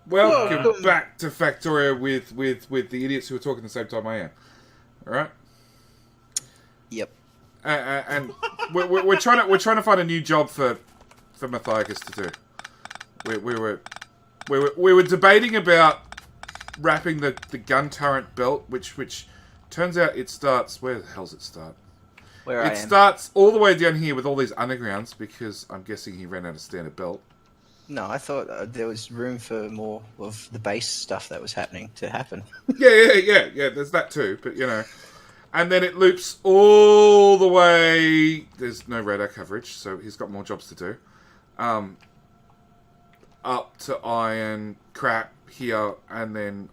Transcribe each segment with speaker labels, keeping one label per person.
Speaker 1: Welcome back to Factorio with the idiots who are talking the same time I am. All right.
Speaker 2: Yep.
Speaker 1: And we're trying to find a new job for Matthias to do. We were debating about wrapping the gun turret belt, which turns out it starts. Where the hell's it start? It starts all the way down here with all these undergrounds because I'm guessing he ran out of standard belt.
Speaker 2: No, I thought there was room for more of the base stuff that was happening to happen.
Speaker 1: Yeah. There's that too, but you know. And then it loops all the way. There's no radar coverage, so he's got more jobs to do. Up to iron, crap here, and then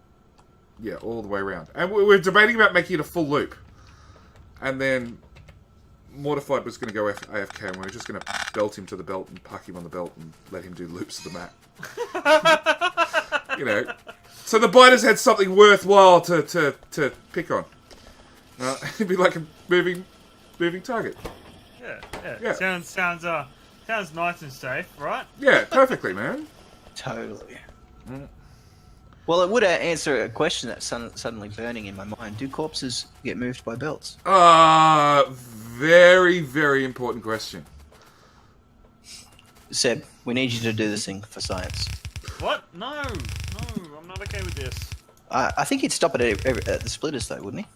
Speaker 1: all the way around. And we're debating about making it a full loop. And then Mortified was going to go AFK, and we were just going to belt him to the belt and park him on the belt and let him do loops of the map. You know, so the biters had something worthwhile to pick on. It'd be like a moving target.
Speaker 3: Yeah. Sounds nice and safe, right?
Speaker 1: Yeah, perfectly, man.
Speaker 2: Totally. Well, it would answer a question that's suddenly burning in my mind. Do corpses get moved by belts?
Speaker 1: Very, very important question.
Speaker 2: Seb, we need you to do this thing for science.
Speaker 3: What? No, I'm not okay with this.
Speaker 2: I think he'd stop it at the splitters, though, wouldn't he?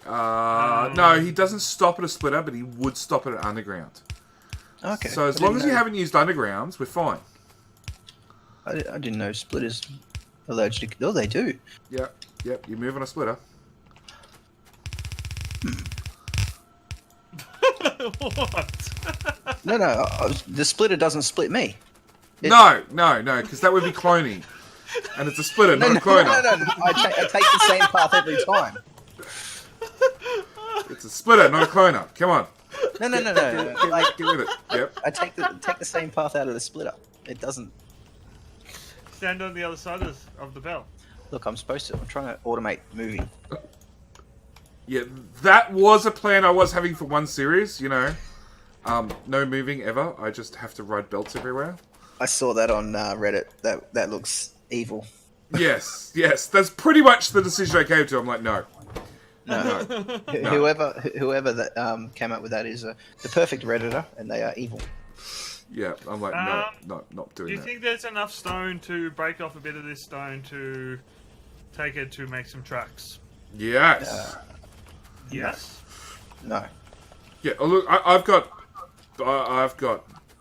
Speaker 1: No, he doesn't stop at a splitter, but he would stop it at underground.
Speaker 2: Okay.
Speaker 1: So as long as you haven't used undergrounds, we're fine.
Speaker 2: I didn't know splitters allowed you to... Oh, they do.
Speaker 1: Yep, you move on a splitter.
Speaker 3: What?
Speaker 2: No, the splitter doesn't split me.
Speaker 1: No, because that would be cloning. And it's a splitter, not a cloner.
Speaker 2: No. I take the same path every time.
Speaker 1: It's a splitter, not a cloner. Come on.
Speaker 2: No.
Speaker 1: Get with it. Yep.
Speaker 2: I take the same path out of the splitter. It doesn't...
Speaker 3: Stand on the other side of the bell.
Speaker 2: Look, I'm trying to automate moving.
Speaker 1: Yeah, that was a plan I was having for one series, you know. No moving ever. I just have to ride belts everywhere.
Speaker 2: I saw that on Reddit. That looks evil.
Speaker 1: Yes. That's pretty much the decision I came to. I'm like, no.
Speaker 2: Whoever that came up with that is the perfect Redditor, and they are evil.
Speaker 1: Yeah, I'm like, not doing that.
Speaker 3: Do you think there's enough stone to break off a bit of this stone to take it to make some tracks?
Speaker 1: Yes.
Speaker 3: Yes?
Speaker 2: No.
Speaker 1: Yeah, look, I've got belts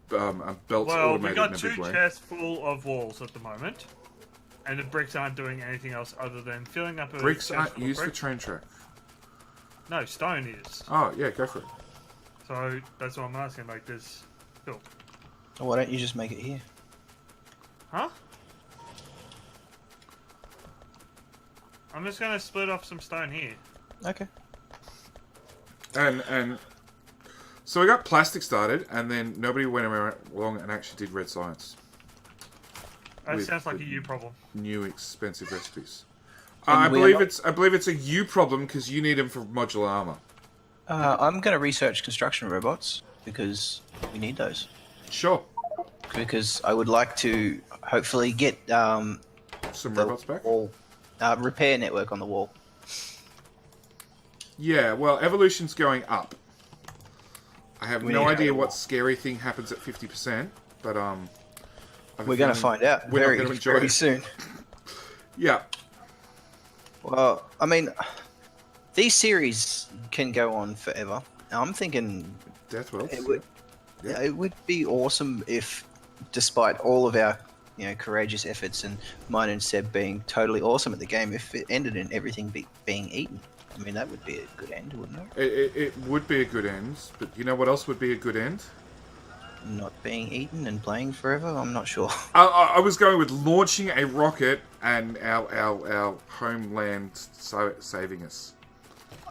Speaker 3: Well, we
Speaker 1: automated
Speaker 3: got
Speaker 1: in a
Speaker 3: two
Speaker 1: big way.
Speaker 3: chests full of walls at the moment, and the bricks aren't doing anything else other than filling up a
Speaker 1: Bricks
Speaker 3: chest
Speaker 1: aren't
Speaker 3: full of
Speaker 1: used for
Speaker 3: bricks.
Speaker 1: train track.
Speaker 3: No, stone is.
Speaker 1: Oh, yeah, go for it.
Speaker 3: So that's what I'm asking. Like, there's cool.
Speaker 2: Why don't you just make it here?
Speaker 3: Huh? I'm just gonna split off some stone here.
Speaker 2: Okay.
Speaker 1: And so we got plastic started, and then nobody went along and actually did red science.
Speaker 3: That sounds like a you problem.
Speaker 1: New expensive recipes.
Speaker 2: And
Speaker 1: I believe it's a you problem because you need them for modular armor.
Speaker 2: I'm going to research construction robots because we need those.
Speaker 1: Sure.
Speaker 2: Because I would like to hopefully get
Speaker 1: Some robots back.
Speaker 2: wall, repair network on the wall.
Speaker 1: Yeah, well, evolution's going up. I have no
Speaker 2: need
Speaker 1: idea
Speaker 2: a
Speaker 1: what
Speaker 2: wall.
Speaker 1: scary thing happens at 50%, but
Speaker 2: We're going to find out
Speaker 1: we're not
Speaker 2: very,
Speaker 1: gonna enjoy
Speaker 2: very
Speaker 1: it.
Speaker 2: soon.
Speaker 1: Yeah.
Speaker 2: Well, I mean, these series can go on forever. I'm thinking
Speaker 1: Death Worlds.
Speaker 2: it would be awesome if, despite all of our courageous efforts and mine and Seb being totally awesome at the game, if it ended in everything being eaten. I mean, that would be a good end, wouldn't it?
Speaker 1: It would be a good end, but you know what else would be a good end?
Speaker 2: Not being eaten and playing forever? I'm not sure.
Speaker 1: I was going with launching a rocket and our homeland saving us.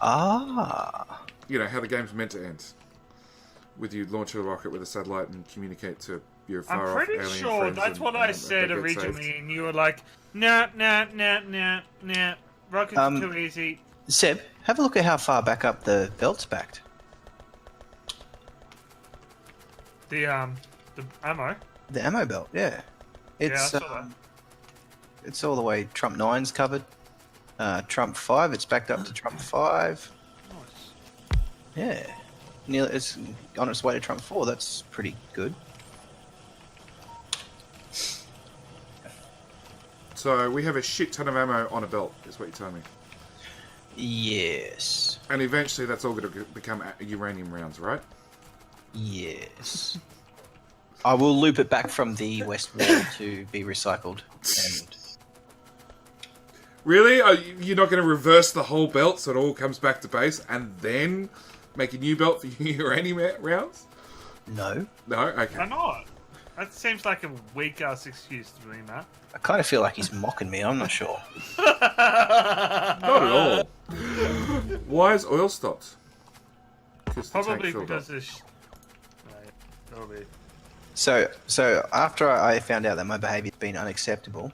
Speaker 2: Ah.
Speaker 1: You know, how the game's meant to end. With you launch a rocket with a satellite and communicate to your
Speaker 3: I'm
Speaker 1: far-off
Speaker 3: pretty
Speaker 1: alien
Speaker 3: sure
Speaker 1: friends
Speaker 3: that's
Speaker 1: and-
Speaker 3: what I
Speaker 1: and
Speaker 3: said
Speaker 1: they get
Speaker 3: originally,
Speaker 1: saved.
Speaker 3: and you were like, nah. Rockets are too easy.
Speaker 2: Seb, have a look at how far back up the belt's backed.
Speaker 3: The ammo.
Speaker 2: The ammo belt, yeah.
Speaker 3: Yeah, I
Speaker 2: It's
Speaker 3: saw that.
Speaker 2: It's all the way. Trump 9's covered. Trump 5, it's backed up to Trump 5.
Speaker 3: Nice.
Speaker 2: Yeah. Nearly, it's on its way to Trump 4. That's pretty good.
Speaker 1: So we have a shit ton of ammo on a belt, is what you're telling me.
Speaker 2: Yes.
Speaker 1: And eventually that's all going to become uranium rounds, right?
Speaker 2: Yes. I will loop it back from the west wall to be recycled. And
Speaker 1: Really? You're not going to reverse the whole belt so it all comes back to base and then make a new belt for uranium rounds?
Speaker 2: no.
Speaker 1: No? Okay.
Speaker 3: Why not? That seems like a weak ass excuse to me, Matt.
Speaker 2: I kind of feel like he's mocking me. I'm not sure.
Speaker 1: Not at all. Why is oil stopped?
Speaker 3: Probably because there's. Right, that'll be.
Speaker 2: So after I found out that my behaviour's been unacceptable,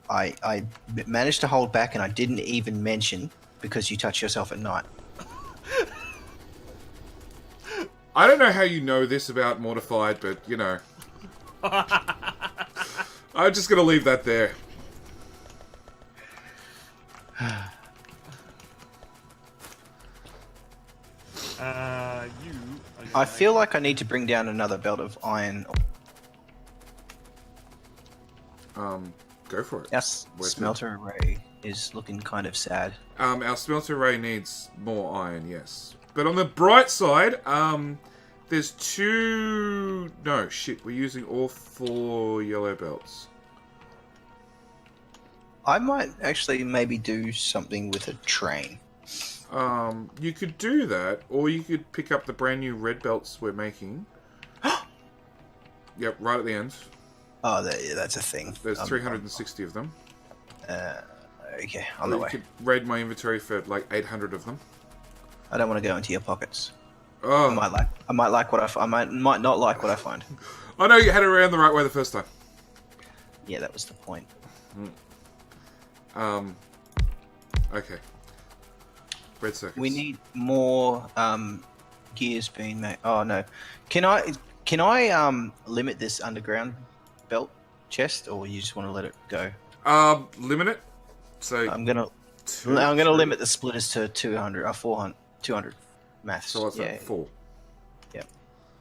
Speaker 2: I managed to hold back and I didn't even mention because you touch yourself at night.
Speaker 1: I don't know how you know this about Mortified, but, you know. I'm just going to leave that there.
Speaker 2: I feel like I need to bring down another belt of iron.
Speaker 1: Go for it.
Speaker 2: Our
Speaker 1: Where's
Speaker 2: smelter array is looking kind of sad.
Speaker 1: Our smelter array needs more iron, yes. But on the bright side, there's 2... No, shit, we're using all 4 yellow belts.
Speaker 2: I might actually maybe do something with a train.
Speaker 1: You could do that, or you could pick up the brand new red belts we're making. Yep, right at the end.
Speaker 2: Oh, that's a thing.
Speaker 1: There's 360 of them.
Speaker 2: Okay, on
Speaker 1: Or
Speaker 2: the
Speaker 1: you
Speaker 2: way.
Speaker 1: could raid my inventory for like 800 of them.
Speaker 2: I don't want to go into your pockets.
Speaker 1: Oh,
Speaker 2: I might like what I might not like what I find.
Speaker 1: I know you had it around the right way the first time.
Speaker 2: Yeah, that was the point.
Speaker 1: Okay. Red circuits.
Speaker 2: We need more gears being made. Oh no, can I limit this underground belt chest, or you just want to let it go?
Speaker 1: Limit it. So
Speaker 2: I'm gonna
Speaker 1: two,
Speaker 2: limit the splitters to 200, 400, 200 maths.
Speaker 1: So what's that? 4.
Speaker 2: Yeah.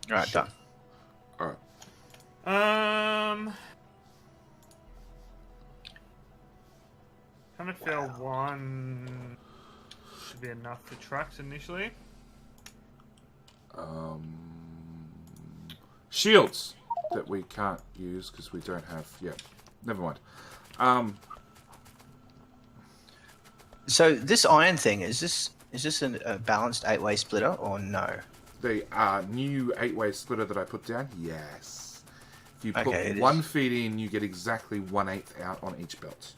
Speaker 2: All right, done.
Speaker 1: All right.
Speaker 3: Kind of feel one should be enough for trucks initially.
Speaker 1: Shields that we can't use because we don't have. Yeah. Never mind.
Speaker 2: So this iron thing is this a balanced 8-way splitter or no?
Speaker 1: The new 8-way splitter that I put down. Yes. If you put
Speaker 2: Okay,
Speaker 1: one feed in, you get exactly 1/8 out on each belt.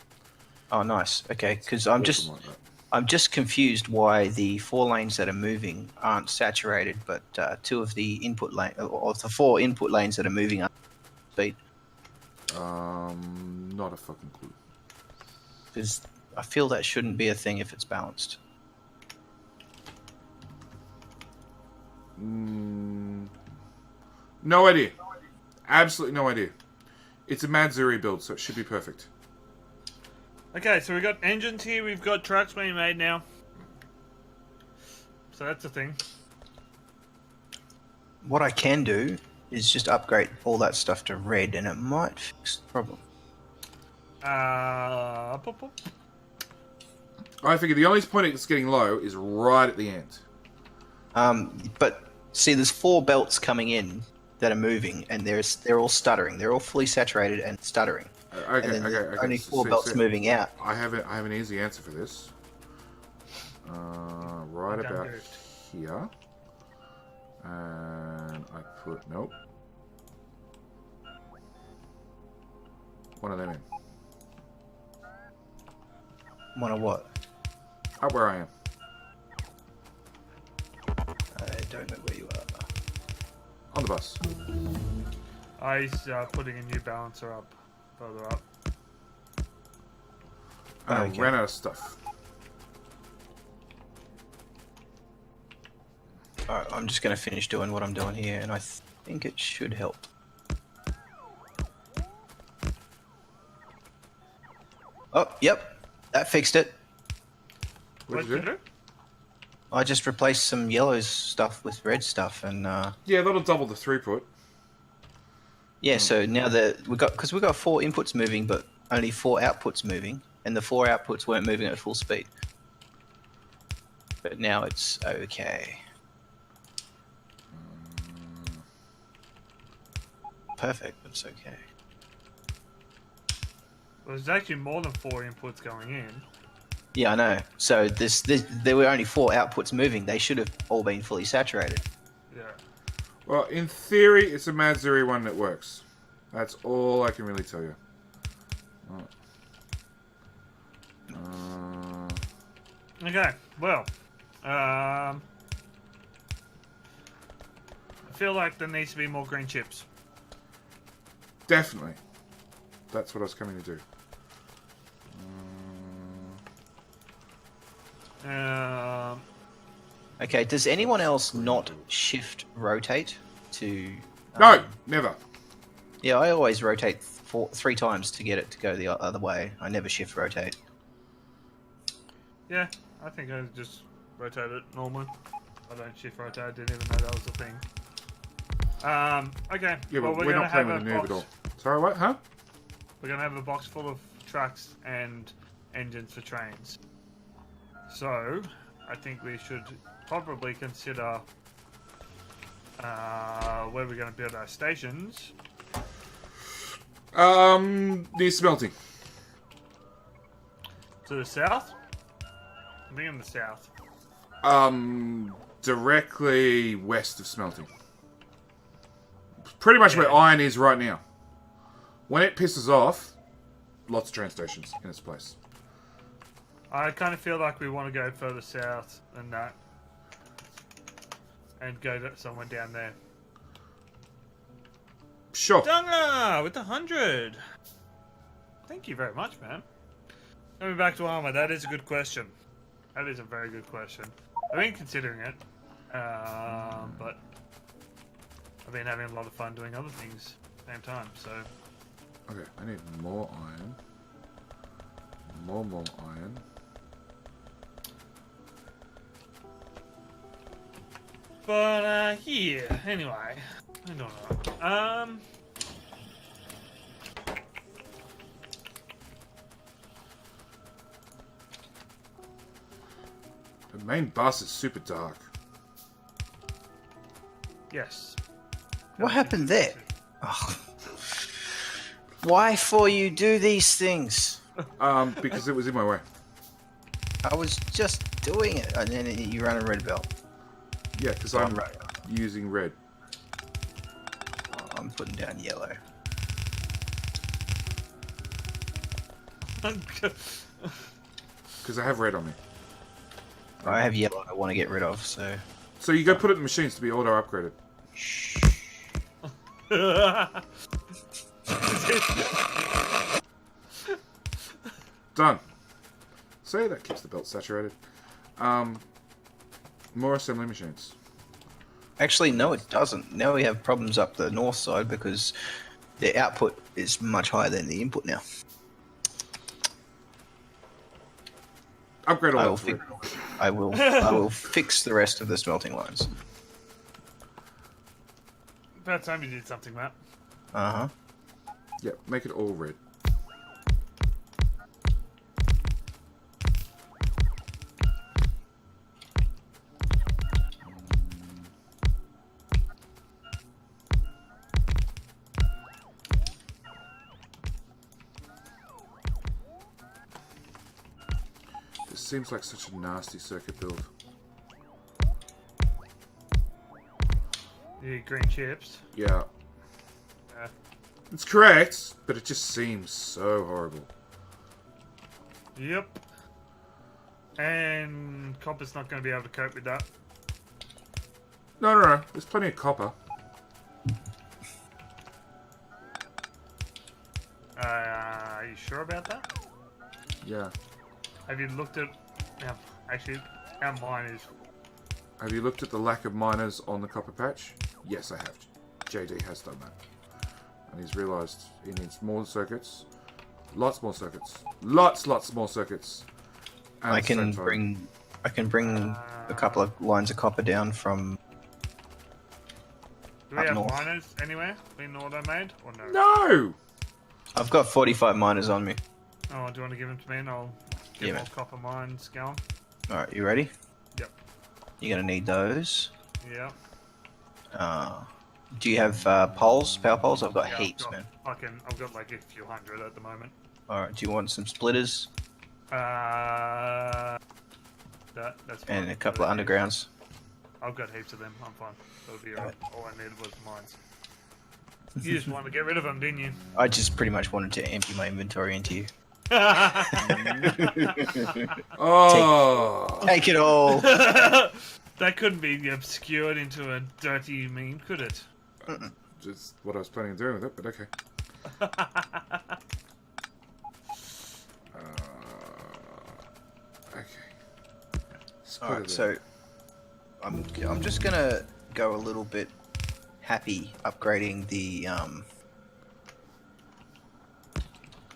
Speaker 2: Oh, nice. Okay, because
Speaker 1: Awesome like that.
Speaker 2: I'm just confused why the 4 lanes that are moving aren't saturated, but 2 of the input lane or the 4 input lanes that are moving are speed.
Speaker 1: Not a fucking clue.
Speaker 2: Because I feel that shouldn't be a thing if it's balanced.
Speaker 1: No idea. Absolutely no idea. It's a Madzuri build, so it should be perfect.
Speaker 3: Okay, so we've got engines here, we've got trucks being made now. So that's a thing.
Speaker 2: What I can do is just upgrade all that stuff to red, and it might fix the problem.
Speaker 3: Pop, pop.
Speaker 1: I figure the only point it's getting low is right at the end.
Speaker 2: But see, there's 4 belts coming in that are moving, and they're all stuttering. They're all fully saturated and stuttering.
Speaker 1: Okay,
Speaker 2: And then there's
Speaker 1: okay.
Speaker 2: only 4 belts moving out.
Speaker 1: I have an easy answer for this. Right
Speaker 3: Okay,
Speaker 1: about
Speaker 3: good.
Speaker 1: here. And I put... Nope. One of them in.
Speaker 2: One of what?
Speaker 1: Up where I am.
Speaker 2: I don't know where you are.
Speaker 1: On the bus.
Speaker 3: He's putting a new balancer up, further up.
Speaker 1: And
Speaker 2: Okay.
Speaker 1: I ran out of stuff.
Speaker 2: Alright, I'm just going to finish doing what I'm doing here, and I think it should help. Oh, yep. That fixed it.
Speaker 1: What'd you do?
Speaker 2: I just replaced some yellow stuff with red stuff, and
Speaker 1: Yeah, that'll double the throughput.
Speaker 2: yeah. So now that we've got 4 inputs moving, but only 4 outputs moving, and the 4 outputs weren't moving at full speed. But now it's okay. Perfect. It's okay.
Speaker 3: Well, there's actually more than 4 inputs going in.
Speaker 2: Yeah, I know. So there were only 4 outputs moving. They should have all been fully saturated.
Speaker 3: Yeah.
Speaker 1: Well, in theory, it's a Madzuri one that works. That's all I can really tell you.
Speaker 3: Okay, well, I feel like there needs to be more green chips.
Speaker 1: Definitely. That's what I was coming to do.
Speaker 2: Okay. Does anyone else not shift rotate to?
Speaker 1: No, never.
Speaker 2: Yeah, I always rotate 3 times to get it to go the other way. I never shift rotate.
Speaker 3: Yeah, I think I just rotate it normally. I don't shift rotate. I didn't even know that was a thing. Okay.
Speaker 1: Yeah,
Speaker 3: well,
Speaker 1: but we're not playing with a noob at all. Sorry, what? Huh?
Speaker 3: We're gonna have a box full of trucks and engines for trains. So, I think we should probably consider where we're going to build our stations.
Speaker 1: Near smelting.
Speaker 3: To the south? I think in the south.
Speaker 1: Directly west of smelting. Pretty much where iron is right now. When it pisses off, lots of train stations in its place.
Speaker 3: I kind of feel like we want to go further south than that. And go to somewhere down there.
Speaker 1: Sure.
Speaker 3: Dunga with 100. Thank you very much, man. Coming back to armor, that is a good question. That is a very good question. I've been considering it, but I've been having a lot of fun doing other things at the same time. So.
Speaker 1: Okay, I need more iron. More iron.
Speaker 3: But, yeah, anyway. I don't know.
Speaker 1: The main bus is super dark.
Speaker 3: Yes.
Speaker 2: What happened there? Oh. Why for you do these things?
Speaker 1: Because it was in my way.
Speaker 2: I was just doing it, and then you run a red belt.
Speaker 1: Yeah, because I'm using red.
Speaker 2: I'm putting down yellow.
Speaker 1: Because I have red on me.
Speaker 2: I have yellow I want to get rid of, so...
Speaker 1: So you go put it in the machines to be auto-upgraded.
Speaker 2: Shh.
Speaker 1: Done. See, that keeps the belt saturated. More assembly machines.
Speaker 2: Actually, no, it doesn't. Now we have problems up the north side because the output is much higher than the input now.
Speaker 1: Upgrade all
Speaker 2: I will I will fix the rest of the smelting lines.
Speaker 3: About time you did something, Matt.
Speaker 2: Uh-huh.
Speaker 1: Yeah, make it all red. This seems like such a nasty circuit build.
Speaker 3: You need green chips.
Speaker 1: Yeah. It's correct, but it just seems so horrible.
Speaker 3: Yep. And copper's not going to be able to cope with that.
Speaker 1: No. There's plenty of copper.
Speaker 3: Are you sure about that?
Speaker 1: Yeah.
Speaker 3: Have you looked at... actually, our mine is...
Speaker 1: Have you looked at the lack of miners on the copper patch? Yes, I have. JD has done that. And he's realised he needs more circuits, Lots more circuits. Lots more circuits. at
Speaker 2: I
Speaker 1: the same
Speaker 2: can
Speaker 1: time.
Speaker 2: bring a couple of lines of copper down from.
Speaker 3: Do we
Speaker 2: Up
Speaker 3: have
Speaker 2: north.
Speaker 3: miners anywhere in auto made or no?
Speaker 1: No!
Speaker 2: I've got 45 miners on me.
Speaker 3: Oh, do you want to give them to me and I'll get
Speaker 2: Yeah,
Speaker 3: more
Speaker 2: man.
Speaker 3: copper mines going?
Speaker 2: All right, you ready?
Speaker 3: Yep.
Speaker 2: You're gonna need those.
Speaker 3: Yeah.
Speaker 2: Do you have poles? Power poles? I've got
Speaker 3: Yeah,
Speaker 2: heaps, man.
Speaker 3: I've got like a few hundred at the moment.
Speaker 2: All right. Do you want some splitters
Speaker 3: That's fine.
Speaker 2: and a couple of undergrounds?
Speaker 3: I've got heaps of them. I'm fine. That'll be alright. All I needed was the mines. You just wanted to get rid of them, didn't you?
Speaker 2: I just pretty much wanted to empty my inventory into you.
Speaker 1: Oh!
Speaker 2: Take it all.
Speaker 3: That couldn't be obscured into a dirty meme, could it?
Speaker 1: Just what I was planning on doing with it, but okay. Okay. Split
Speaker 2: All right.
Speaker 1: it
Speaker 2: So I'm just gonna go a little bit happy upgrading the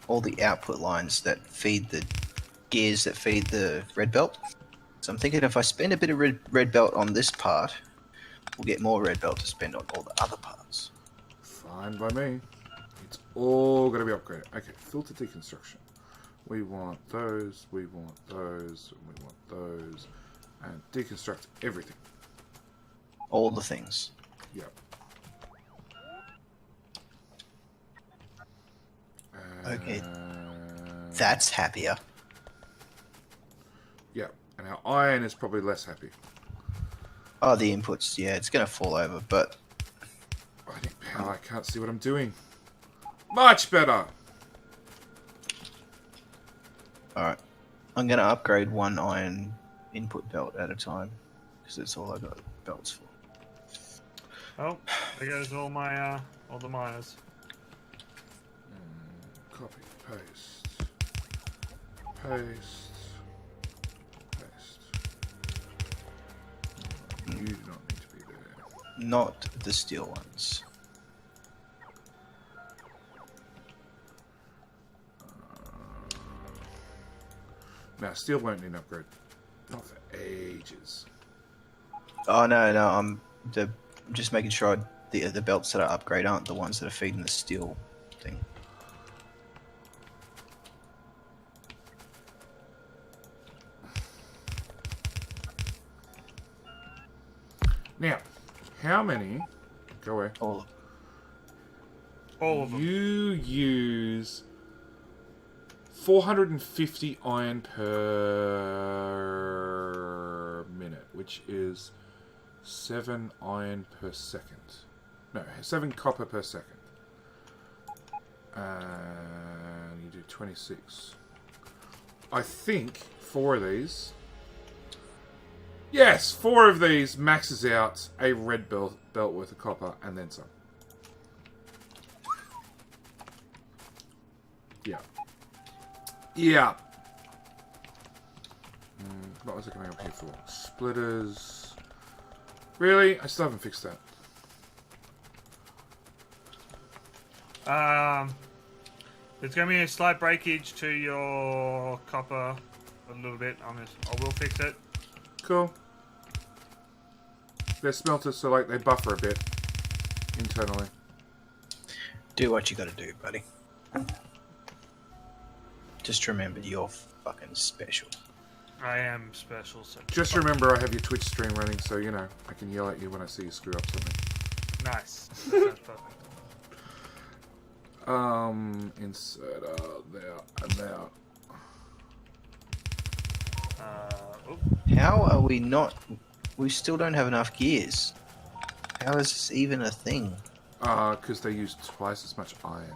Speaker 2: all the output lines that feed the gears that feed the red belt. So I'm thinking if I spend a bit of red belt on this part, we'll get more red belt to spend on all the other parts.
Speaker 1: Fine by me. It's all going to be upgraded. Okay, filter deconstruction. We want those, we want those, and we want those. And deconstruct everything.
Speaker 2: All the things.
Speaker 1: Yep.
Speaker 2: Okay. That's happier.
Speaker 1: Yep. And our iron is probably less happy.
Speaker 2: Oh, the inputs. Yeah, it's gonna fall over, but
Speaker 1: I need power. I can't see what I'm doing. Much better.
Speaker 2: all right. I'm gonna upgrade one iron input belt at a time because that's all I got belts for.
Speaker 3: Oh, there goes all my all the miners.
Speaker 1: Copy, paste, paste, paste. You do not need to be there.
Speaker 2: Not the steel ones.
Speaker 1: Now, steel won't need an upgrade. Not for ages.
Speaker 2: Oh no, I'm just making sure the belts that I upgrade aren't the ones that are feeding the steel thing.
Speaker 1: Now, how many? Go away.
Speaker 2: All
Speaker 3: All of them.
Speaker 1: You use 450 iron per minute, which is 7 iron per second. No, 7 copper per second. And you do 26. I think 4 of these. Yes, 4 of these maxes out a red belt worth of copper and then some. Yeah. Yeah. What was it coming up here for? Splitters. Really? I still haven't fixed that.
Speaker 3: There's going to be a slight breakage to your copper a little bit. I will fix it.
Speaker 1: Cool. They're smelters, so like they buffer a bit internally.
Speaker 2: do what you gotta do, buddy. Just remember you're fucking special.
Speaker 3: I am special. So
Speaker 1: Just remember I have your Twitch stream running, so you know I can yell at you when I see you screw up something.
Speaker 3: nice. That sounds perfect.
Speaker 1: Insert there and there.
Speaker 3: Oh,
Speaker 2: How are we not? We still don't have enough gears. How is this even a thing?
Speaker 1: Because they use twice as much iron.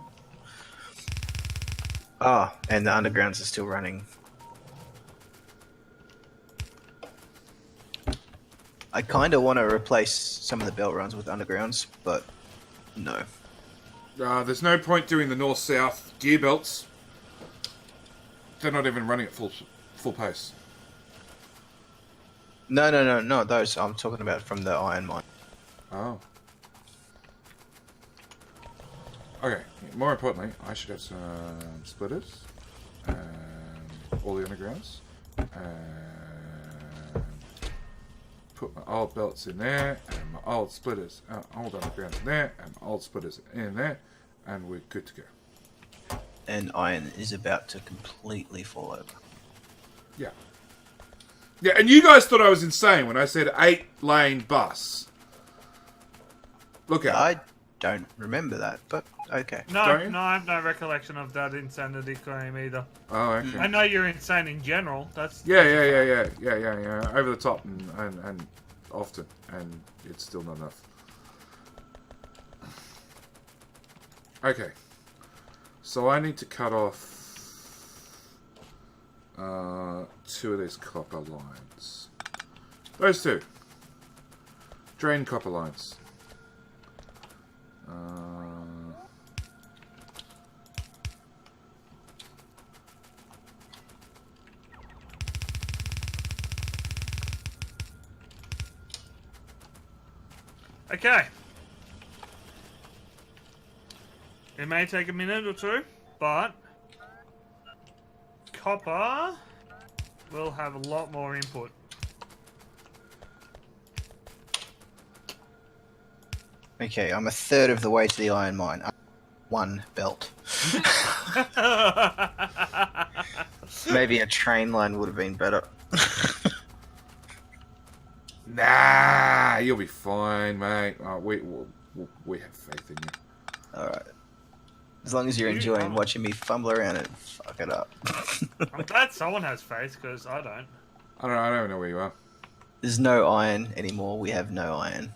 Speaker 2: Oh, and the undergrounds are still running. I kind of want to replace some of the belt runs with undergrounds, but no.
Speaker 1: There's no point doing the north-south gear belts. They're not even running at full pace.
Speaker 2: No, not those. I'm talking about from the iron mine.
Speaker 1: Oh. Okay, more importantly, I should have some splitters. And all the undergrounds. And put my old belts in there. And my old splitters, old undergrounds in there. And my old splitters in there. And we're good to go.
Speaker 2: And iron is about to completely fall over.
Speaker 1: Yeah. Yeah, and you guys thought I was insane when I said 8-lane bus. Look out.
Speaker 2: I don't remember that, but okay.
Speaker 3: No,
Speaker 1: Don't you?
Speaker 3: no, I have no recollection of that insanity claim either.
Speaker 1: Oh, okay.
Speaker 3: I know you're insane in general. That's
Speaker 1: Yeah. Over the top and often, and it's still not enough. Okay. So I need to cut off 2 of these copper lines. Those 2. Drain copper lines.
Speaker 3: Okay. It may take a minute or 2, but copper will have a lot more input.
Speaker 2: Okay, I'm a third of the way to the iron mine. 1 belt. Maybe a train line would have been better.
Speaker 1: Nah, you'll be fine, mate. We have faith in you.
Speaker 2: Alright. As long as you're enjoying watching me fumble around and fuck it up.
Speaker 3: I'm glad someone has faith, because I don't.
Speaker 1: I don't know where you are.
Speaker 2: There's no iron anymore. We have no iron.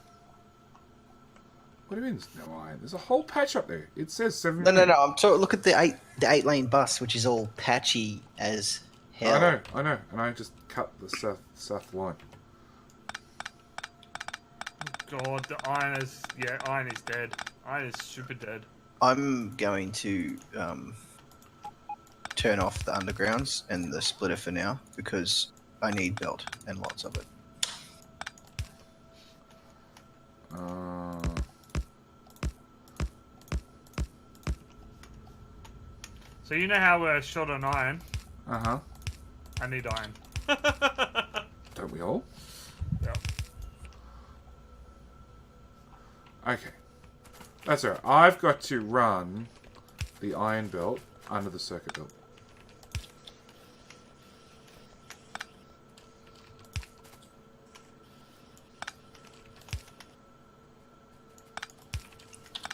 Speaker 1: What do you mean there's no iron? There's a whole patch up there. It says 7.
Speaker 2: No. I'm talking. Look at the 8-lane bus, which is all patchy as hell.
Speaker 1: I know. And I just cut the south line.
Speaker 3: God, the iron is... Yeah, iron is dead. Iron is super dead.
Speaker 2: I'm going to turn off the undergrounds and the splitter for now because I need belt and lots of it.
Speaker 3: So you know how we're short on iron?
Speaker 1: Uh-huh.
Speaker 3: I need iron.
Speaker 1: Don't we all?
Speaker 3: Yeah.
Speaker 1: Okay. That's alright. I've got to run the iron belt under the circuit belt.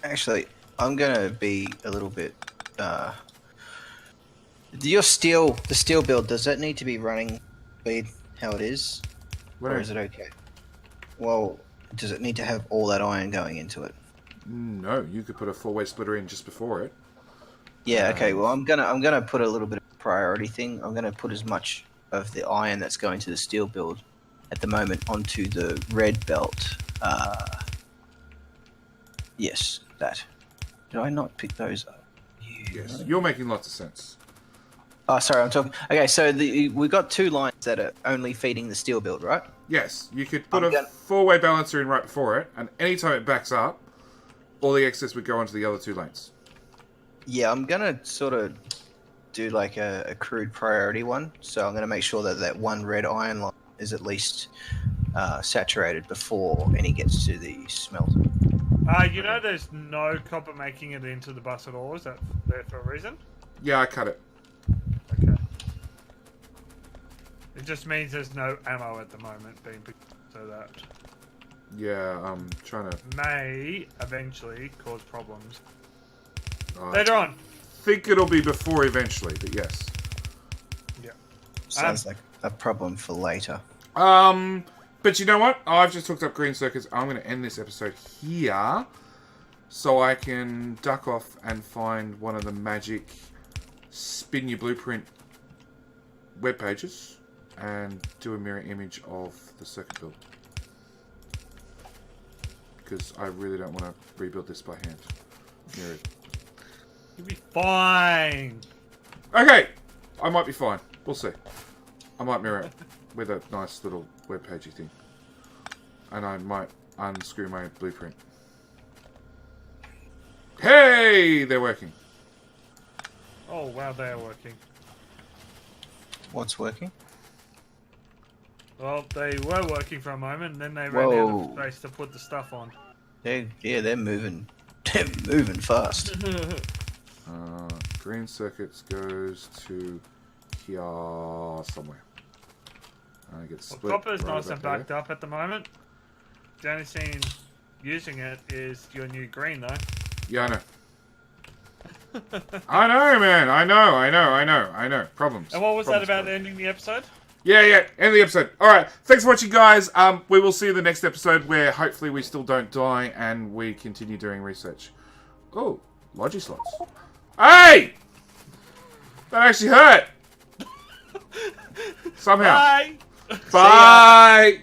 Speaker 2: Actually, I'm gonna be a little bit. The steel build, does that need to be running speed how it is, or is it okay? Well, does it need to have all that iron going into it?
Speaker 1: No, you could put a 4-way splitter in just before it.
Speaker 2: Yeah. Okay. Well, I'm gonna put a little bit of a priority thing. I'm gonna put as much of the iron that's going to the steel build at the moment onto the red belt. Yes, that. Did I not pick those up?
Speaker 1: Yes, you're making lots of sense.
Speaker 2: Oh, sorry, I'm talking. Okay, so we've got 2 lines that are only feeding the steel build, right?
Speaker 1: Yes, you could put a 4-way balancer in right before it, and anytime it backs up, all the excess would go onto the other 2 lanes.
Speaker 2: Yeah, I'm gonna sort of do like a crude priority one. So I'm gonna make sure that 1 red iron line is at least saturated before any gets to the smelter.
Speaker 3: You know there's no copper making it into the bus at all. Is that there for a reason?
Speaker 1: Yeah, I cut it.
Speaker 3: Okay. It just means there's no ammo at the moment being picked, so that
Speaker 1: Yeah, I'm trying to...
Speaker 3: may eventually cause problems.
Speaker 1: I
Speaker 3: Later on.
Speaker 1: think it'll be before eventually, but yes.
Speaker 3: Yeah.
Speaker 2: Sounds like a problem for later.
Speaker 1: But you know what? I've just hooked up green circuits. I'm going to end this episode here so I can duck off and find one of the magic spin your blueprint web pages and do a mirror image of the circuit build. Because I really don't want to rebuild this by hand. Mirror it.
Speaker 3: You'll be fine.
Speaker 1: Okay, I might be fine. We'll see. I might mirror it with a nice little web pagey thing. And I might unscrew my blueprint. Hey, they're working.
Speaker 3: Oh wow, they are working.
Speaker 2: What's working?
Speaker 3: Well, they were working for a moment, and then they ran out of
Speaker 2: Whoa.
Speaker 3: space to put the stuff on.
Speaker 2: They're moving. They're moving fast.
Speaker 1: Green circuits goes to here somewhere. I get
Speaker 3: Well,
Speaker 1: split.
Speaker 3: copper's
Speaker 1: right
Speaker 3: nice and
Speaker 1: about
Speaker 3: backed up at the moment. The only thing using it is your new green, though.
Speaker 1: Yeah, I know. I know, man. I know. Problems.
Speaker 3: And what was that
Speaker 1: Problems,
Speaker 3: about
Speaker 1: problems.
Speaker 3: ending the episode?
Speaker 1: Yeah, end the episode. Alright, thanks for watching, guys. We will see you in the next episode where hopefully we still don't die and we continue doing research. Oh, logi slots. Hey! That actually hurt! Somehow.
Speaker 3: Bye!
Speaker 1: Bye!